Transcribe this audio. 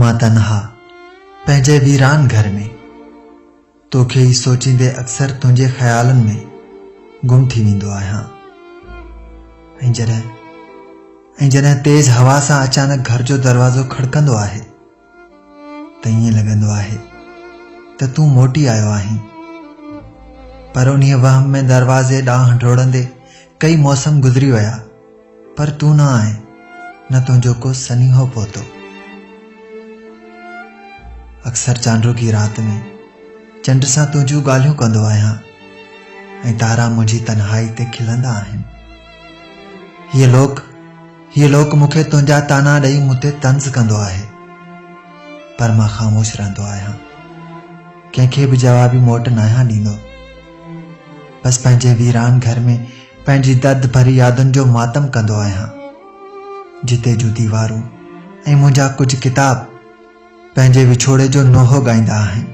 मां तन्हा पंहिंजे वीरान घर में तोखे ई सोचींदे अक्सर तुंहिंजे ख़्यालनि में गुम थी वेंदो आहियां। ऐं जॾहिं तेज़ हवा सां अचानक घर जो दरवाज़ो खड़कंदो आहे त ईअं लॻंदो आहे त तूं मोटी आयो आहीं। पर उन्हीअ वहम में दरवाज़े ॾांहुं डोड़ंदे कई मौसम गुज़री विया, पर तूं न आहे, न तुंहिंजो को सनीहो पहुतो। अक्सर चांड्रो की रात में चंड सां तुंहिंजूं ॻाल्हियूं कंदो आहियां ऐं तारा मुंहिंजी तन्हाई ते खिलंदा आहिनि। हीअ लोक मूंखे तुंहिंजा ताना ॾेई मूं ते तंज़ कंदो आहे, पर मां ख़ामोश रहंदो आहियां, कंहिंखे बि जवाबी मोट न आहियां ॾींदो। बसि पंहिंजे वीरान घर में पंहिंजी दर्द भरी यादुनि जो मातम कंदो आहियां, जिते जूं दीवारूं ऐं मुंहिंजा कुझु किताब पंहिंजे विछोड़े जो नोहो ॻाईंदा आहिनि।